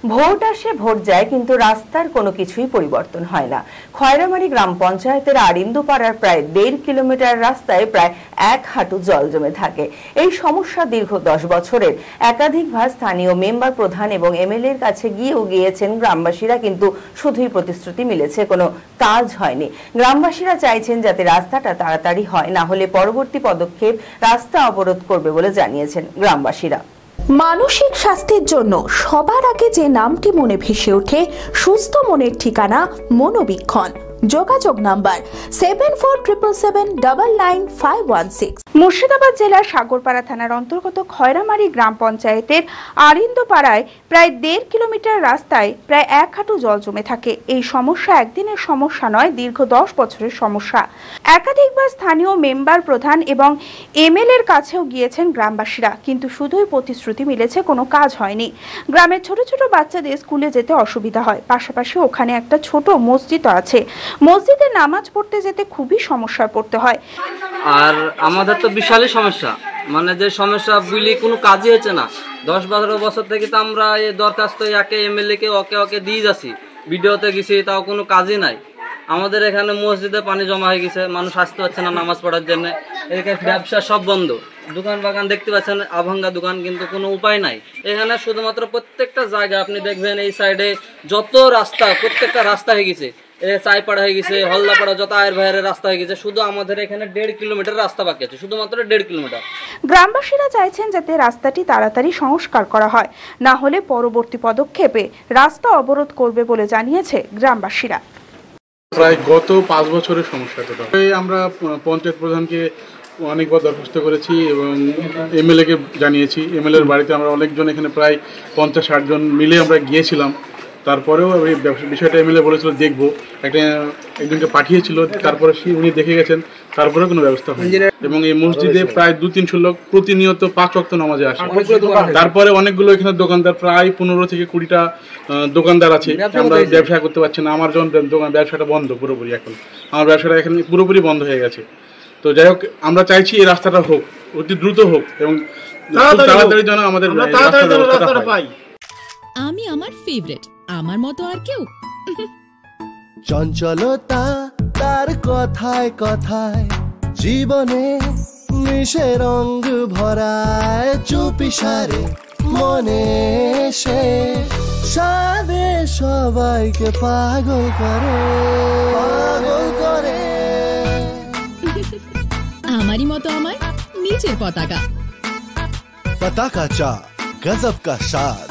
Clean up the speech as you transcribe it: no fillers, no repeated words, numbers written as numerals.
Vote আসে vote যায়, কিন্তু রাস্তার কোনো কিছুই পরিবর্তন হয় না। খয়রামারী গ্রাম পঞ্চায়েতের আরিন্দুপাড়ার প্রায় 1.5 কিলোমিটার রাস্তায় প্রায় 1 হাঁটু জল জমে থাকে। এই সমস্যা দীর্ঘ 10 বছরের। একাধিকবার স্থানীয় মেম্বার প্রধান এবং এমএলএর কাছে গিয়েছেন গ্রামবাসীরা, কিন্তু শুধুই প্রতিশ্রুতি মিলেছে, কোনো কাজ হয়নি। গ্রামবাসীরা চাইছেন যাতে রাস্তাটা তাড়াতাড়ি হয়, না হলে পরবর্তী পদক্ষেপ রাস্তা অবরোধ করবে বলে জানিয়েছেন গ্রামবাসীরা। মানসিক স্বাস্থ্যের জন্য সবার আগে যে নামটি মনে ভেসে ওঠে, সুস্থ মনের ঠিকানা মনোবীক্ষণ। যোগাযোগ নাম্বার 7477799516। মুর্শিদাবাদ জেলার সাগরপাড়া থানার অন্তর্গত খয়রামারী গ্রাম পঞ্চায়েতের আরিন্দোপাড়ায় প্রায় 1.5 কিলোমিটার রাস্তায় প্রায় 1 হাঁটু জল জমে থাকে। এই সমস্যা একদিনের সমস্যা নয়, দীর্ঘ 10 বছরের সমস্যা। একাধিকবার স্থানীয় মেম্বার প্রধান এবং এমএলএর কাছেও গিয়েছেন গ্রামবাসীরা, কিন্তু শুধুই প্রতিশ্রুতি মিলেছে, কোনো কাজ হয়নি। গ্রামের ছোট ছোট বাচ্চাদের স্কুলে যেতে অসুবিধা হয়, পাশাপাশি ওখানে একটা ছোট মসজিদ আছে। মসজিদে নামাজ পড়তে যেতে খুবই সমস্যায় পড়তে হয়। আর আমাদের তো বিশালই সমস্যা, মানে যে সমস্যা বুঝলি কোনো কাজই হচ্ছে না। 10-12 বছর থেকে তো আমরা এই দরখাস্ত একে এমএলএ কে ওকে দিয়ে যাচ্ছি, ভিডিওতে গেছি, তাও কোনো কাজই নাই। আমাদের এখানে মসজিদে পানি জমা হয়ে গেছে, মানুষ আসতে পারছে না নামাজ পড়ার জন্য। এখানে ব্যবসা সব বন্ধ, দোকান বাগান দেখতে পাচ্ছেন আভাঙ্গা দোকান, কিন্তু কোনো উপায় নাই। এখানে শুধুমাত্র প্রত্যেকটা জায়গা আপনি দেখবেন এই সাইডে যত রাস্তা, প্রত্যেকটা রাস্তা হয়ে গেছে, চাইপাড়া হয়ে গেছে, হলদাপাড়া, যত আয়ের বাইরের রাস্তা হয়ে গেছে। শুধু আমাদের এখানে 1.5 কিলোমিটার রাস্তা বাকি আছে, শুধুমাত্র 1.5 কিলোমিটার। গ্রামবাসীরা চাইছেন যাতে রাস্তাটি তাড়াতাড়ি সংস্কার করা হয়, না হলে পরবর্তী পদক্ষেপে রাস্তা অবরোধ করবে বলে জানিয়েছে গ্রামবাসীরা। প্রায় গত 5 বছরের সমস্যা। আমরা পঞ্চায়েত প্রধানকে অনেকবার দরখাস্ত করেছি এবং এমএলএ কে জানিয়েছি। এমএলএর বাড়িতে আমরা অনেকজন, এখানে প্রায় 50-60 জন মিলে আমরা গিয়েছিলাম। তারপরেও এই বিষয়টা এমএলএ বলেছিল দেখবো, একজনকে পাঠিয়েছিল, তারপরে উনি দেখে গেছেন, তারপরে কোনো ব্যবস্থা হয়নি। এবং এই মসজিদে প্রায় 200-300 লোক প্রতিনিয়ত 5 ওয়াক্ত নামাজে আসে। তারপরে অনেকগুলো এখানে দোকানদার, প্রায় 15 থেকে 20টা দোকানদার আছে। আমরা ব্যবসা করতে পারছি না। আমার যখন ব্যবসাটা বন্ধ পুরোপুরি, এখন আমার ব্যবসাটা এখানে পুরোপুরি বন্ধ হয়ে গেছে। তো যাই হোক, আমরা চাইছি এই রাস্তাটা হোক, অতি দ্রুত হোক এবং তাড়াতাড়ি যেন আমাদের রাস্তাটা পাই। আমি আমার ফেভারিট, আমার মতো আর কেউ। চঞ্চলতা তার কথায় কথায় জীবনে মিশে রঙ ভরায়, চুপি সারে মনে সে সাদে সবাইকে পাগল করে। আমারই মতো আমার নিচের পতাকা। পতাকা চা, গজব কা স্বাদ।